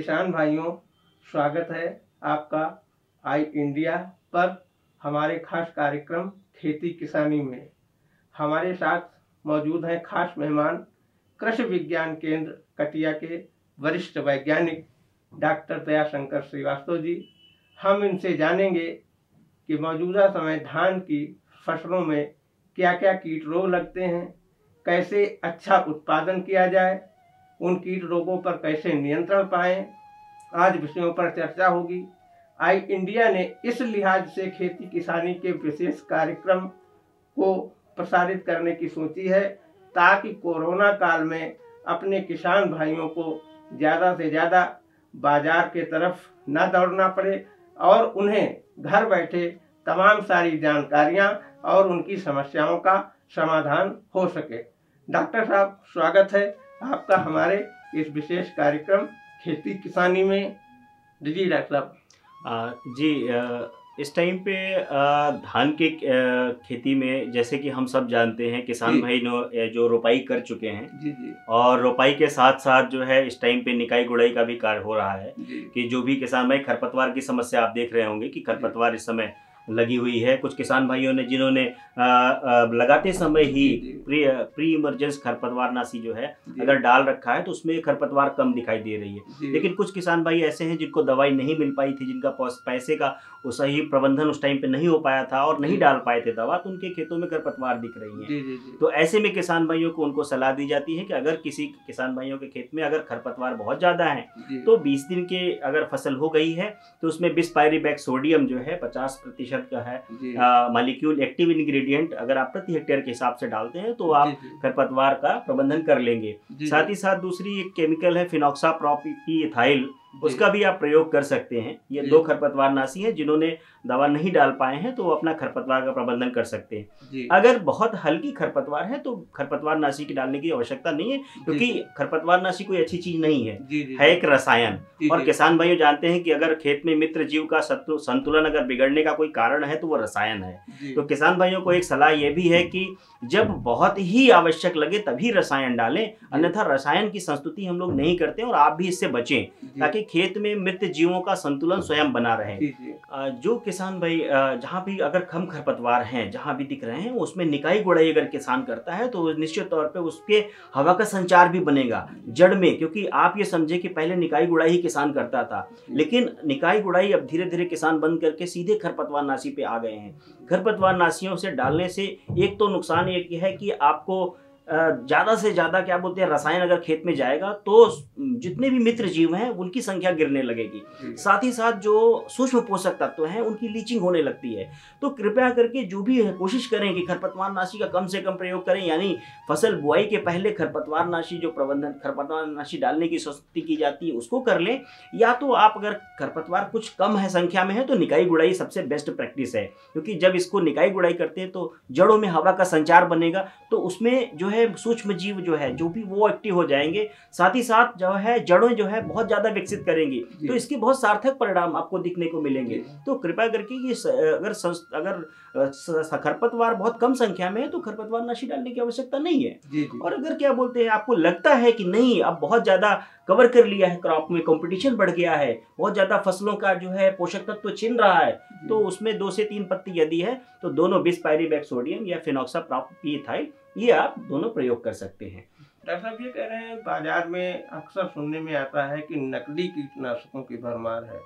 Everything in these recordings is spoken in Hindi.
किसान भाइयों, स्वागत है आपका आई इंडिया पर हमारे खास कार्यक्रम खेती किसानी में। हमारे साथ मौजूद हैं खास मेहमान कृषि विज्ञान केंद्र कटिया के वरिष्ठ वैज्ञानिक डॉक्टर दयाशंकर श्रीवास्तव जी। हम इनसे जानेंगे कि मौजूदा समय धान की फसलों में क्या क्या कीट रोग लगते हैं, कैसे अच्छा उत्पादन किया जाए, उन कीट रोगों पर कैसे नियंत्रण पाएं, आज विषयों पर चर्चा होगी। आई इंडिया ने इस लिहाज से खेती किसानी के विशेष कार्यक्रम को प्रसारित करने की सोची है ताकि कोरोना काल में अपने किसान भाइयों को ज़्यादा से ज़्यादा बाजार के तरफ न दौड़ना पड़े और उन्हें घर बैठे तमाम सारी जानकारियां और उनकी समस्याओं का समाधान हो सके। डॉक्टर साहब, स्वागत है आपका हमारे इस विशेष कार्यक्रम खेती किसानी में। जी डॉक्टर साहब। इस टाइम पे धान के खेती में जैसे कि हम सब जानते हैं किसान भाई जो रोपाई कर चुके हैं जी और रोपाई के साथ साथ जो है इस टाइम पे निकाई गुड़ाई का भी कार्य हो रहा है कि जो भी किसान भाई खरपतवार की समस्या आप देख रहे होंगे कि खरपतवार इस समय लगी हुई है। कुछ किसान भाइयों ने जिन्होंने लगाते समय ही प्री इमरजेंस खरपतवारनाशी जो है अगर डाल रखा है तो उसमें खरपतवार कम दिखाई दे रही है। लेकिन कुछ किसान भाई ऐसे हैं जिनको दवाई नहीं मिल पाई थी, जिनका पैसे का सही प्रबंधन उस टाइम पे नहीं हो पाया था और नहीं डाल पाए थे दवा, तो उनके खेतों में खरपतवार दिख रही है। तो ऐसे में किसान भाइयों को उनको सलाह दी जाती है कि अगर किसी किसान भाइयों के खेत में अगर खरपतवार बहुत ज्यादा है तो 20 दिन के अगर फसल हो गई है तो उसमें बिस्पायरिबैक सोडियम जो है 50% का है मॉलिक्यूल एक्टिव इंग्रेडिएंट अगर आप प्रति हेक्टेयर के हिसाब से डालते हैं तो आप खरपतवार का प्रबंधन कर लेंगे। साथ ही साथ दूसरी एक केमिकल है फिनॉक्साप्रोपीइथाइल, उसका भी आप प्रयोग कर सकते हैं। ये दो खरपतवारनाशी हैं, जिन्होंने दवा नहीं डाल पाए हैं तो वो अपना खरपतवार का प्रबंधन कर सकते हैं। अगर बहुत हल्की खरपतवार है तो खरपतवारनाशी की डालने की आवश्यकता नहीं है, क्योंकि खरपतवारनाशी कोई अच्छी चीज नहीं है एक रसायन। और किसान भाइयों जानते हैं कि अगर खेत में मित्र जीव का संतुलन अगर बिगड़ने का कोई कारण है तो वो रसायन है। तो किसान भाइयों को एक सलाह ये भी है कि जब बहुत ही आवश्यक लगे तभी रसायन डालें, अन्यथा रसायन की संस्तुति हम लोग नहीं करते और आप भी इससे बचें ताकि खेत में मृत जीवों का संतुलन स्वयं बना रहे। जो किसान भाई जहाँ भी अगर कम खरपतवार हैं, जहाँ भी दिख रहे हैं, उसमें निकाई गुड़ाई अगर किसान करता है तो निश्चित तौर पे उसके हवा का संचार भी बनेगा जड़ में। क्योंकि आप ये समझे कि पहले निकाई गुड़ाई ही किसान करता था, लेकिन निकाई गुड़ाई अब धीरे धीरे किसान बंद करके सीधे खरपतवारनाशी पे आ गए हैं। खरपतवारनाशियों से डालने से एक तो नुकसान एक है कि आपको ज्यादा से ज्यादा क्या बोलते हैं रसायन अगर खेत में जाएगा तो जितने भी मित्र जीव हैं उनकी संख्या गिरने लगेगी। साथ ही साथ जो सूक्ष्म पोषक तत्व हैं उनकी लीचिंग होने लगती है। तो कृपया करके जो भी है कोशिश करें कि खरपतवारनाशी का कम से कम प्रयोग करें, यानी फसल बुआई के पहले खरपतवारनाशी जो प्रबंधन खरपतवारनाशी डालने की संस्तुति की जाती है उसको कर लें, या तो आप अगर खरपतवार कुछ कम है संख्या में है तो निकाई गुड़ाई सबसे बेस्ट प्रैक्टिस है। क्योंकि जब इसको निकाई गुड़ाई करते हैं तो जड़ों में हवा का संचार बनेगा, तो उसमें जो है सूक्ष्म जीव जो है जो भी वो एक्टिव हो जाएंगे। साथ ही साथ जो है जड़ों जो है बहुत ज्यादा विकसित करेंगी, तो इसके बहुत सार्थक परिणाम आपको दिखने को मिलेंगे। तो कृपया करके ये अगर खरपतवार बहुत कम संख्या में है तो खरपतवारनाशी डालने की आवश्यकता नहीं है। और अगर क्या बोलते हैं आपको लगता है कि नहीं अब बहुत ज्यादा कवर कर लिया है, क्रॉप में कंपटीशन बढ़ गया है, बहुत ज्यादा फसलों का जो है पोषक तत्व छिन रहा है, तो उसमें 2 से 3 पत्ती यदि है तो दोनों बिस्पायरिबैक सोडियम या फिनॉक्साप्रोपीइथाइल ये आप दोनों प्रयोग कर सकते हैं। डॉक्टर साहब, ये कह रहे हैं बाजार में अक्सर सुनने में आता है कि नकली कीटनाशकों की भरमार है,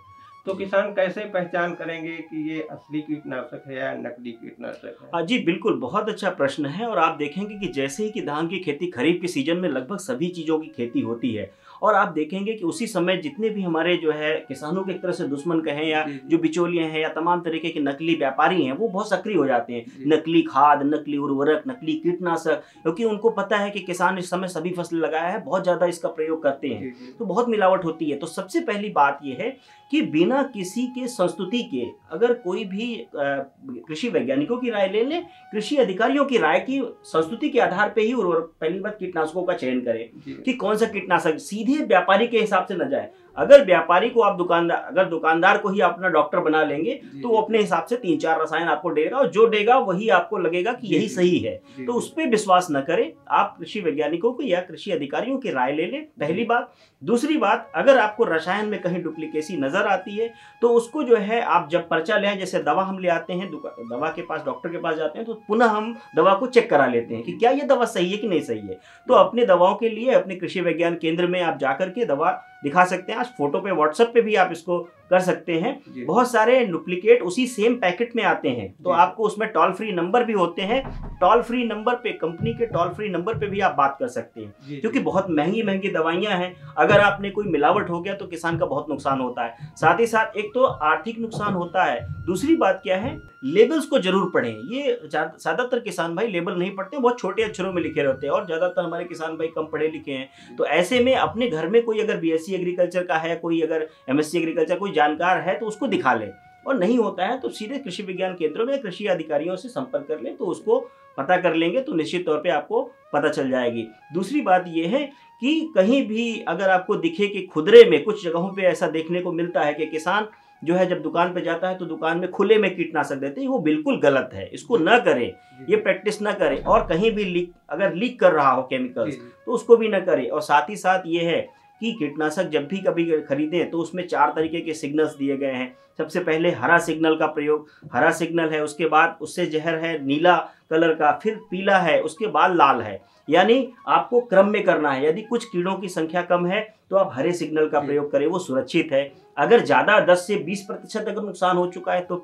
तो किसान कैसे पहचान करेंगे कि ये असली कीटनाशक है या नकली कीटनाशक है? जी बिल्कुल, बहुत अच्छा प्रश्न है। और आप देखेंगे कि जैसे ही कि धान की खेती खरीफ के सीजन में लगभग सभी चीजों की खेती होती है, और आप देखेंगे कि उसी समय जितने भी हमारे जो है किसानों के एक तरह से दुश्मन कहें या जो बिचौलिए हैं या तमाम तरीके के नकली व्यापारी हैं वो बहुत सक्रिय हो जाते हैं। नकली खाद, नकली उर्वरक, नकली कीटनाशक, क्योंकि उनको पता है कि किसान इस समय सभी फसल लगाया है, बहुत ज्यादा इसका प्रयोग करते हैं, तो बहुत मिलावट होती है। तो सबसे पहली बात यह है कि बिना किसी के संस्तुति के अगर कोई भी कृषि वैज्ञानिकों की राय ले लें, कृषि अधिकारियों की राय की संस्तुति के आधार पे ही पहली बार कीटनाशकों का चयन करें कि कौन सा कीटनाशक, सीधे व्यापारी के हिसाब से न जाए। अगर व्यापारी को आप दुकानदार को ही अपना डॉक्टर बना लेंगे तो वो अपने हिसाब से 3-4 रसायन आपको देगा, और जो देगा वही आपको लगेगा कि यही सही है। तो उस पर विश्वास न करें, आप कृषि वैज्ञानिकों को या कृषि अधिकारियों की राय ले लें, पहली बात। दूसरी बात, अगर आपको रसायन में कहीं डुप्लीकेसी नजर आती है तो उसको जो है आप जब पर्चा ले आए, जैसे दवा हम ले आते हैं दवा के पास, डॉक्टर के पास जाते हैं, तो पुनः हम दवा को चेक करा लेते हैं कि क्या ये दवा सही है कि नहीं सही है। तो अपने दवाओं के लिए अपने कृषि विज्ञान केंद्र में आप जाकर के दवा दिखा सकते हैं। आज फोटो पे व्हाट्सएप पे भी आप इसको कर सकते हैं। बहुत सारे डुप्लीकेट उसी सेम पैकेट में आते हैं, तो आपको उसमें टोल फ्री नंबर भी होते हैं। टोल फ्री नंबर पे, कंपनी के टोल फ्री नंबर पे भी आप बात कर सकते हैं, क्योंकि बहुत महंगी महंगी दवाइयां हैं। अगर आपने कोई मिलावट हो गया तो किसान का बहुत नुकसान होता है। साथ ही साथ एक तो आर्थिक नुकसान होता है, दूसरी बात क्या है, लेबल्स को जरूर पढ़ें। ये ज्यादातर किसान भाई लेबल नहीं पढ़ते, बहुत छोटे अक्षरों में लिखे रहते हैं, और ज्यादातर हमारे किसान भाई कम पढ़े लिखे हैं। तो ऐसे में अपने घर में कोई अगर बीएससी एग्रीकल्चर का है, कोई अगर एमएससी एग्रीकल्चर कोई जानकार है तो उसको दिखा ले, और नहीं होता है तो सीधे कृषि विज्ञान केंद्रों में कृषि अधिकारियों से संपर्क कर ले, तो उसको पता कर लेंगे तो निश्चित तौर पे आपको पता चल जाएगी। दूसरी बात यह है कि कहीं भी अगर आपको दिखे कि खुदरे में कुछ जगहों पे ऐसा देखने को मिलता है कि किसान जो है जब दुकान पे जाता है तो दुकान में खुले में कीटनाशक देते हैं, वो बिल्कुल गलत है, इसको न करें, ये प्रैक्टिस न करें। और कहीं भी अगर लीक कर रहा हो केमिकल्स तो उसको भी न करें। और साथ ही साथ ये है कि कीटनाशक जब भी कभी खरीदें तो उसमें 4 तरीके के सिग्नल्स दिए गए हैं। सबसे पहले हरा सिग्नल का प्रयोग, हरा सिग्नल है, उसके बाद उससे जहर है नीला कलर का, फिर पीला है, उसके बाद लाल है। यानी आपको क्रम में करना है। यदि कुछ कीड़ों की संख्या कम है तो आप हरे सिग्नल का प्रयोग करें, वो सुरक्षित है। अगर ज्यादा 10 से 20% अगर नुकसान हो चुका है तो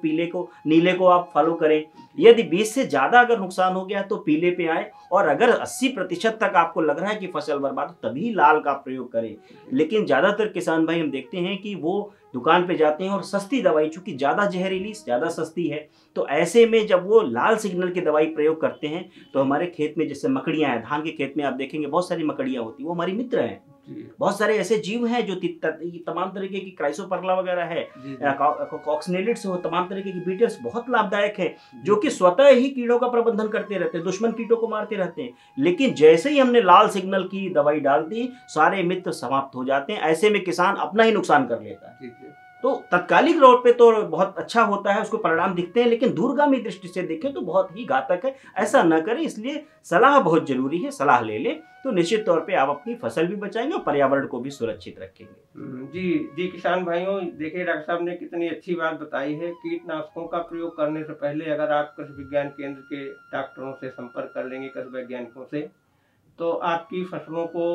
नीले को आप फॉलो करें। यदि 20 से ज्यादा अगर नुकसान हो गया है तो पीले पे आए, और अगर 80% तक आपको लग रहा है कि फसल बर्बाद हो तभी लाल का प्रयोग करें। लेकिन ज्यादातर किसान भाई हम देखते हैं कि वो दुकान पे जाते हैं और सस्ती दवाई, चूंकि ज्यादा जहरीली ज्यादा सस्ती है, तो ऐसे में जब वो लाल सिग्नल की दवाई प्रयोग करते हैं तो हमारे खेत में जैसे मकड़ियां हैं, धान के खेत में आप देखेंगे बहुत सारी मकड़ियां होती है, वो हमारी मित्र हैं। बहुत सारे ऐसे जीव हैं जो तमाम तरीके की क्राइसोपरला वगैरह है, कॉक्सिनेलिड्स हो, तमाम तरीके की बीटल्स बहुत लाभदायक है, जो कि स्वतः ही कीड़ों का प्रबंधन करते रहते हैं, दुश्मन कीटों को मारते रहते हैं। लेकिन जैसे ही हमने लाल सिग्नल की दवाई डाल दी, सारे मित्र समाप्त हो जाते हैं। ऐसे में किसान अपना ही नुकसान कर लेता है। तो तत्कालिक तौर पे तो बहुत अच्छा होता है, उसको परिणाम दिखते हैं, लेकिन दूरगामी दृष्टि से देखें तो बहुत ही घातक है। ऐसा न करें, इसलिए सलाह बहुत जरूरी है। सलाह ले लें तो निश्चित तौर पे आप अपनी फसल भी बचाएंगे और पर्यावरण को भी सुरक्षित रखेंगे। जी कृषान भाइयों, देखिए डॉक्टर साहब ने कितनी अच्छी बात बताई है। कीटनाशकों का प्रयोग करने से पहले अगर आप कृषि विज्ञान केंद्र के डॉक्टरों से संपर्क कर लेंगे, कृषि वैज्ञानिकों से, तो आपकी फसलों को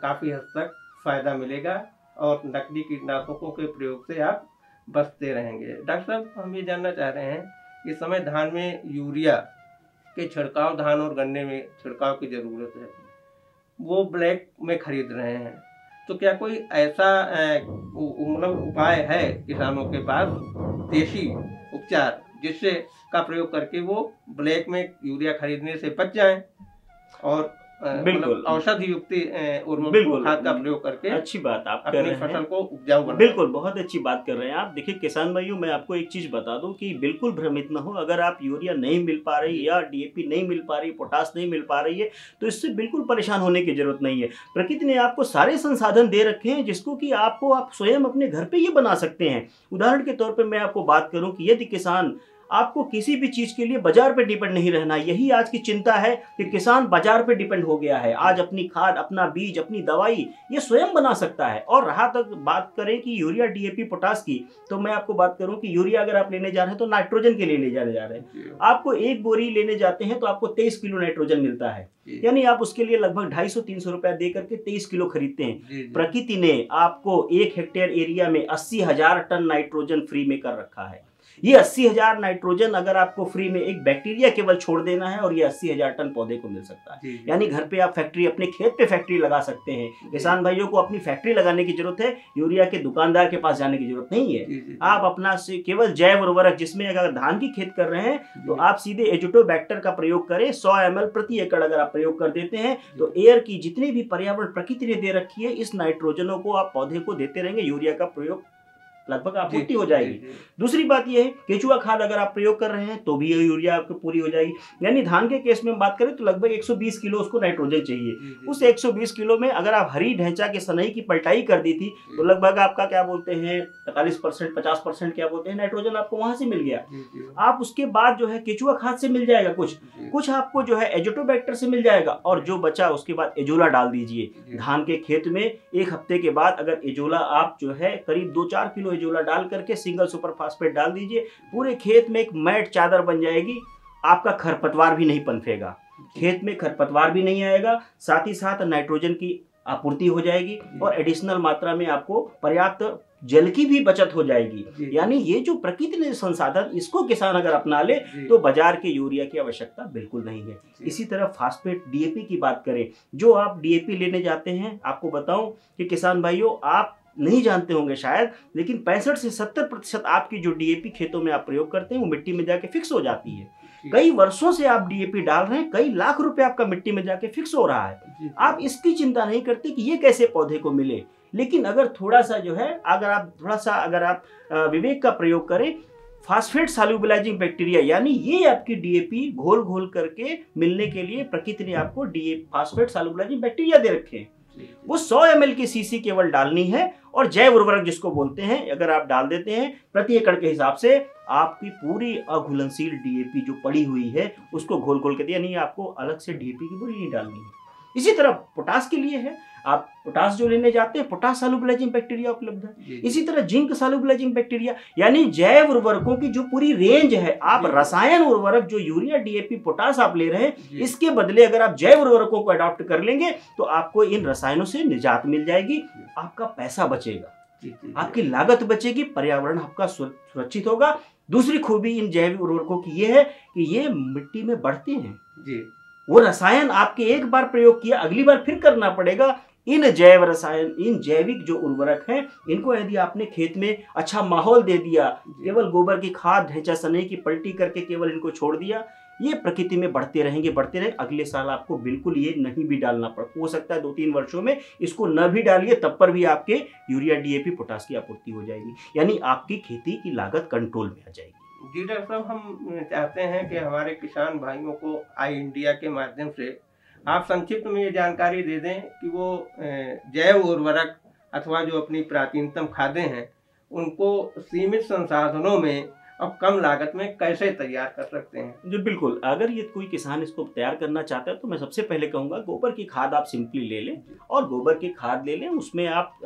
काफ़ी हद तक फायदा मिलेगा और नकली कीटनाशकों के प्रयोग से आप बचते रहेंगे। डॉक्टर साहब, हम ये जानना चाह रहे हैं कि इस समय धान में यूरिया के छिड़काव, धान और गन्ने में छिड़काव की ज़रूरत है, वो ब्लैक में खरीद रहे हैं, तो क्या कोई ऐसा मतलब उपाय है किसानों के पास, देशी उपचार, जिससे का प्रयोग करके वो ब्लैक में यूरिया खरीदने से बच जाएं और बिल्कुल औषधि युक्त खाद का प्रयोग करके अच्छी बात आप अपनी कर रहे हैं, फसल को उपजाऊ बनाएं? बिल्कुल बहुत अच्छी बात कर रहे हैं आप। देखिए किसान भाइयों, मैं आपको एक चीज बता दूं कि बिल्कुल भ्रमित न हो। अगर आप यूरिया नहीं मिल पा रही या डीएपी नहीं मिल पा रही, पोटास नहीं मिल पा रही है, तो इससे बिल्कुल परेशान होने की जरूरत नहीं है। प्रकृति ने आपको सारे संसाधन दे रखे हैं जिसको कि आप स्वयं अपने घर पे ये बना सकते हैं। उदाहरण के तौर पर मैं आपको बात करूं कि यदि किसान, आपको किसी भी चीज के लिए बाजार पे डिपेंड नहीं रहना। यही आज की चिंता है कि किसान बाजार पे डिपेंड हो गया है। आज अपनी खाद, अपना बीज, अपनी दवाई ये स्वयं बना सकता है। और रहा तक बात करें कि यूरिया, डीएपी, पोटास की, तो मैं आपको बात करूं कि यूरिया अगर आप लेने जा रहे हैं तो नाइट्रोजन के लिए ले जाने जा रहे हैं। आपको एक बोरी लेने जाते हैं तो आपको 23 किलो नाइट्रोजन मिलता है, यानी आप उसके लिए लगभग 250-300 रुपया दे करके 23 किलो खरीदते हैं। प्रकृति ने आपको 1 हेक्टेयर एरिया में 80,000 टन नाइट्रोजन फ्री में कर रखा है। ये 80,000 नाइट्रोजन अगर आपको फ्री में एक बैक्टीरिया केवल छोड़ देना है और ये 80,000 टन पौधे को मिल सकता है। यानी घर पे आप फैक्ट्री, अपने खेत पे फैक्ट्री लगा सकते हैं। किसान भाइयों को अपनी फैक्ट्री लगाने की जरूरत है, यूरिया के दुकानदार के पास जाने की जरूरत नहीं है। आप अपना से केवल जैव उर्वरक, जिसमें अगर धान की खेत कर रहे हैं तो आप सीधे एजोटोबैक्टर का प्रयोग करें। 100 ml प्रति एकड़ अगर आप प्रयोग कर देते हैं तो एयर की जितनी भी पर्यावरण प्रकृति ने दे रखी है, इस नाइट्रोजनों को आप पौधे को देते रहेंगे। यूरिया का प्रयोग लगभग आपूर्ति हो जाएगी। दूसरी बात यह है केचुआ खाद अगर आप प्रयोग कर रहे हैं तो भी यूरिया आपको पूरी हो जाएगी। यानी धान के केस में हम बात करें तो लगभग 120 किलो उसको नाइट्रोजन चाहिए। उस 120 किलो में अगर आप हरी ढैंचा के सनई की पलटाई कर दी थी तो लगभग आपका क्या बोलते हैं 45% 50% क्या बोलते हैं नाइट्रोजन आपको वहां से मिल गया। आप उसके बाद जो है केचुआ खाद से मिल जाएगा, कुछ आपको जो है एजोटोबैक्टर से मिल जाएगा, और जो बचा उसके बाद एजोला डाल दीजिए। धान के खेत में एक हफ्ते के बाद अगर एजोला आप जो है करीब 2-4 किलो एजोला डाल करके सिंगल सुपर फास्फेट डाल दीजिए, पूरे खेत में एक मैट चादर बन जाएगी। आपका खरपतवार भी नहीं पनपेगा, खेत में खरपतवार भी नहीं आएगा, साथ ही साथ नाइट्रोजन की आपूर्ति हो जाएगी और एडिशनल मात्रा में आपको पर्याप्त जल की भी बचत हो जाएगी। यानी ये जो प्रकृति ने संसाधन इसको किसान अगर अपना ले तो बाजार के यूरिया की आवश्यकता बिल्कुल नहीं है। इसी तरह फास्फेट डीएपी की बात करें, जो आप डीएपी लेने जाते हैं, आपको बताऊं कि किसान भाइयों आप नहीं जानते होंगे शायद, लेकिन 65 से 70% आपकी जो डीएपी खेतों में आप प्रयोग करते हैं वो मिट्टी में जाके फिक्स हो जाती है। कई वर्षों से आप डीएपी डाल रहे हैं, कई लाख रुपए आपका मिट्टी में जाके फिक्स हो रहा है। आप इसकी चिंता नहीं करते कि ये कैसे पौधे को मिले, लेकिन अगर थोड़ा सा जो है अगर आप विवेक का प्रयोग करें, फास्फेट सॉल्युबलाइजिंग बैक्टीरिया यानी ये आपकी डीएपी घोल घोल करके मिलने के लिए प्रकृति ने आपको फास्फेट सॉल्युबलाइजिंग बैक्टीरिया दे रखे हैं। वो 100 ml की सीसी केवल डालनी है, और जैव उर्वरक जिसको बोलते हैं अगर आप डाल देते हैं प्रति एकड़ के हिसाब से, आपकी पूरी अघुलनशील डीएपी जो पड़ी हुई है उसको घोल घोल के दिया, नहीं आपको अलग से डीएपी की बोरी नहीं डालनी है। इसी तरह पोटास के लिए है, आप पोटास जो लेने जाते हैं पोटास सॉल्युबलाइजिंग बैक्टीरिया उपलब्ध है। इसी तरह जिंक सॉल्युबलाइजिंग बैक्टीरिया, यानी जैव उर्वरकों की जो पूरी रेंज है, आप रसायन उर्वरक जो यूरिया डीएपी पोटास आप ले रहे हैं, इसके बदले अगर आप जैव उर्वरकों को अडॉप्ट कर लेंगे तो आपको इन रसायनों से निजात मिल जाएगी, आपका पैसा बचेगा, आपकी लागत बचेगी, पर्यावरण आपका सुरक्षित होगा। दूसरी खूबी इन जैव उर्वरकों की ये है कि ये मिट्टी में बढ़ते हैं। वो रसायन आपके एक बार प्रयोग किया, अगली बार फिर करना पड़ेगा। इन जैव रसायन, इन जैविक जो उर्वरक हैं, इनको यदि आपने खेत में अच्छा माहौल दे दिया, केवल गोबर की खाद ढैंचा सनई की पलटी करके केवल इनको छोड़ दिया, ये प्रकृति में बढ़ते रहेंगे। अगले साल आपको बिल्कुल ये नहीं भी डालना हो सकता है 2-3 वर्षों में इसको न भी डालिए, तब पर भी आपके यूरिया डीएपी पोटास की आपूर्ति हो जाएगी, यानी आपकी खेती की लागत कंट्रोल में आ जाएगी। जी डॉक्टर साहब, हम चाहते हैं कि हमारे किसान भाइयों को आई इंडिया के माध्यम से आप संक्षिप्त में ये जानकारी दे दें कि वो जैव उर्वरक अथवा जो अपनी प्राचीनतम खादें हैं उनको सीमित संसाधनों में और कम लागत में कैसे तैयार कर सकते हैं। जी बिल्कुल, अगर ये कोई किसान इसको तैयार करना चाहता है तो मैं सबसे पहले कहूँगा गोबर की खाद आप सिंपली ले लें, और गोबर की खाद ले लें, उसमें आप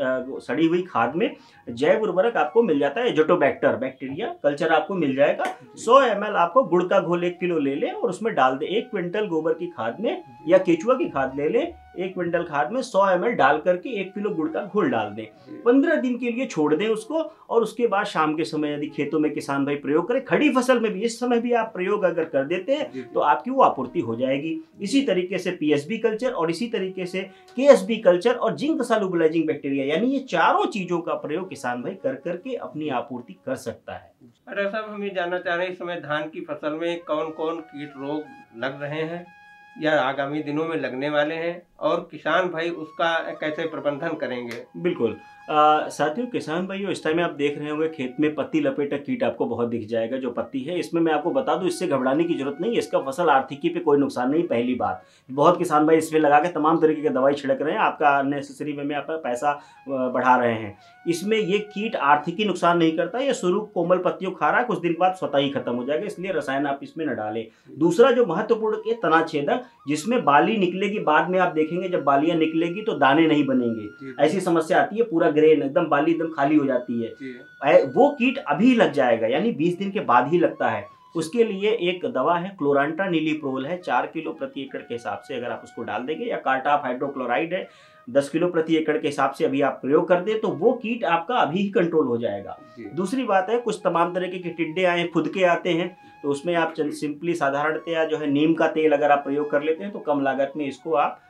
सड़ी हुई खाद में जैव उर्वरक आपको मिल जाता है, एजोटोबैक्टर बैक्टीरिया कल्चर आपको मिल जाएगा। 100 ml आपको गुड़ का घोल 1 किलो ले लें और उसमें डाल दें। 1 क्विंटल गोबर की खाद में या केचुआ की खाद ले लें, 1 क्विंटल खाद में 100 ml डाल करके 1 किलो गुड़ का घोल डाल दें, 15 दिन के लिए छोड़ दें उसको, और उसके बाद शाम के समय यदि खेतों में किसान भाई प्रयोग करें, खड़ी फसल में भी इस समय भी आप प्रयोग अगर कर देते हैं तो आपकी वो आपूर्ति हो जाएगी। इसी तरीके से पीएसबी कल्चर और इसी तरीके से केएसबी कल्चर और जिंक सॉल्युबलाइजिंग बैक्टीरिया, यानी ये चारों चीजों का प्रयोग किसान भाई कर करके अपनी आपूर्ति कर सकता है। डॉक्टर साहब, हम ये जानना चाह रहे हैं इस समय धान की फसल में कौन कौन कीट रोग लग रहे हैं या आगामी दिनों में लगने वाले हैं, और किसान भाई उसका कैसे प्रबंधन करेंगे। बिल्कुल साथियों, किसान भाइयों, इस टाइम में आप देख रहे होंगे खेत में पत्ती लपेटक कीट आपको बहुत दिख जाएगा। जो पत्ती है इसमें मैं आपको बता दूं, इससे घबराने की जरूरत नहीं है, इसका फसल आर्थिकी पे कोई नुकसान नहीं। पहली बात, बहुत किसान भाई इसमें लगा के तमाम तरीके की दवाई छिड़क रहे हैं, आपका अननेसेसरी वे में आपका पैसा बढ़ा रहे हैं। इसमें ये कीट आर्थिकी नुकसान नहीं करता, ये शुरू कोमल पत्तियों खा रहा है, कुछ दिन बाद स्वतः ही खत्म हो जाएगा, इसलिए रसायन आप इसमें न डालें। दूसरा जो महत्वपूर्ण है तनाछेदक, जिसमें बाली निकलेगी, बाद में आप देखेंगे जब बालियां निकलेगी तो दाने नहीं बनेंगे, ऐसी समस्या आती है, पूरा ग्रेन एकदम बाली एकदम खाली हो जाती है, वो कीट अभी लग जाएगा, यानी 20 दिन के बाद ही लगता है। उसके लिए एक दवा है क्लोरांट्रा नीलीप्रोल है, 4 किलो प्रति एकड़ के हिसाब से अगर आप उसको डाल देंगे, या कार्टाफ हाइड्रोक्लोराइड है 10 किलो प्रति एकड़ के हिसाब से अभी आप प्रयोग कर दें तो वो कीट आपका अभी ही कंट्रोल हो जाएगा। दूसरी बात है, कुछ तमाम तरह के टिड्डे आए खुद के आते हैं, तो उसमें आप सिंपली साधारणतया जो है नीम का तेल अगर आप प्रयोग कर लेते हैं तो कम लागत में इसको आप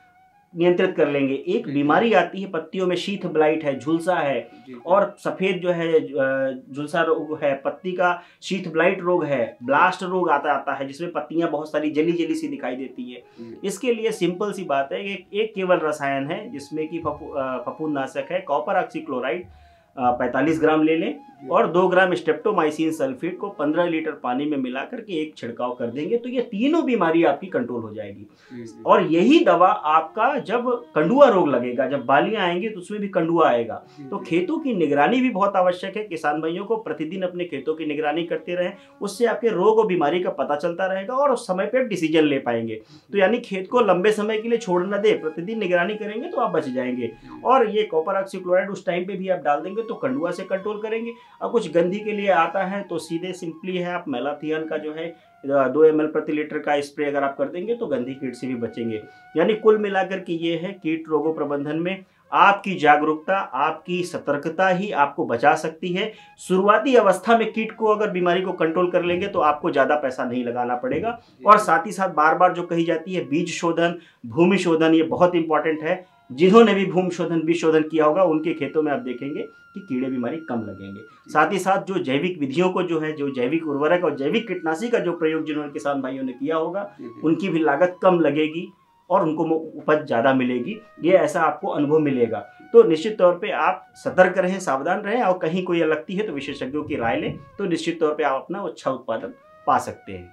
नियंत्रित कर लेंगे। एक बीमारी आती है पत्तियों में, शीथ ब्लाइट है, झुलसा है, और सफेद जो है झुलसा रोग है, पत्ती का शीथ ब्लाइट रोग है, ब्लास्ट रोग आता है जिसमें पत्तियां बहुत सारी जली जली सी दिखाई देती है। इसके लिए सिंपल सी बात है, एक केवल रसायन है जिसमें कि फफूंदनाशक है, कॉपर ऑक्सीक्लोराइड 45 ग्राम ले लें और 2 ग्राम स्ट्रेप्टोमाइसिन सल्फेट को 15 लीटर पानी में मिला करके एक छिड़काव कर देंगे तो ये तीनों बीमारी आपकी कंट्रोल हो जाएगी। और यही दवा आपका जब कंडुआ रोग लगेगा, जब बालियां आएंगी तो उसमें भी कंडुआ आएगा, तो खेतों की निगरानी भी बहुत आवश्यक है। किसान भाइयों को प्रतिदिन अपने खेतों की निगरानी करते रहें, उससे आपके रोग और बीमारी का पता चलता रहेगा और उस समय पर डिसीजन ले पाएंगे। तो यानी खेत को लंबे समय के लिए छोड़ न दे, प्रतिदिन निगरानी करेंगे तो आप बच जाएंगे। और ये कॉपर ऑक्सीक्लोराइड उस टाइम पे भी आप डाल देंगे तो कंडुआ से कंट्रोल करेंगे। और कुछ गंधी के लिए आता है तो सीधे सिंपली है आप मेलाथियन का जो है 2 ml प्रति लीटर का स्प्रे अगर आप कर देंगे तो गंधी कीट से भी बचेंगे। यानी कुल मिलाकर के ये है कीट रोगों प्रबंधन में आपकी जागरूकता, आपकी सतर्कता ही आपको बचा सकती है। शुरुआती अवस्था में कीट को अगर बीमारी को कंट्रोल कर लेंगे तो आपको ज़्यादा पैसा नहीं लगाना पड़ेगा। और साथ ही साथ बार बार जो कही जाती है बीज शोधन, भूमि शोधन, ये बहुत इंपॉर्टेंट है। जिन्होंने भी भूमि शोधन, बीज शोधन किया होगा उनके खेतों में आप देखेंगे कि कीड़े बीमारी कम लगेंगे। साथ ही साथ जो जैविक विधियों को जो है, जो जैविक उर्वरक और जैविक कीटनाशी का जो प्रयोग जिन्होंने किसान भाइयों ने किया होगा उनकी भी लागत कम लगेगी और उनको उपज ज़्यादा मिलेगी। ये ऐसा आपको अनुभव मिलेगा। तो निश्चित तौर पे आप सतर्क रहें, सावधान रहें और कहीं कोई लगती है तो विशेषज्ञों की राय लें, तो निश्चित तौर पे आप अपना अच्छा उत्पादन पा सकते हैं।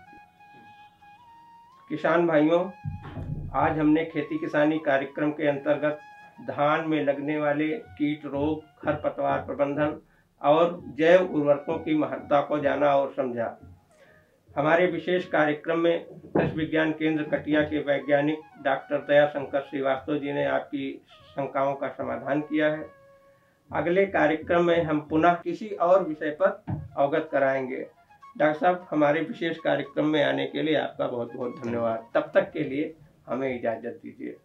किसान भाइयों, आज हमने खेती किसानी कार्यक्रम के अंतर्गत धान में लगने वाले कीट रोग, खरपतवार प्रबंधन और जैव उर्वरकों की महत्ता को जाना और समझा। हमारे विशेष कार्यक्रम में कृषि विज्ञान केंद्र कटिया के वैज्ञानिक डॉक्टर दयाशंकर श्रीवास्तव जी ने आपकी शंकाओं का समाधान किया है। अगले कार्यक्रम में हम पुनः किसी और विषय पर अवगत कराएंगे। डॉक्टर साहब, हमारे विशेष कार्यक्रम में आने के लिए आपका बहुत बहुत धन्यवाद। तब तक के लिए हमें इजाज़त दीजिए।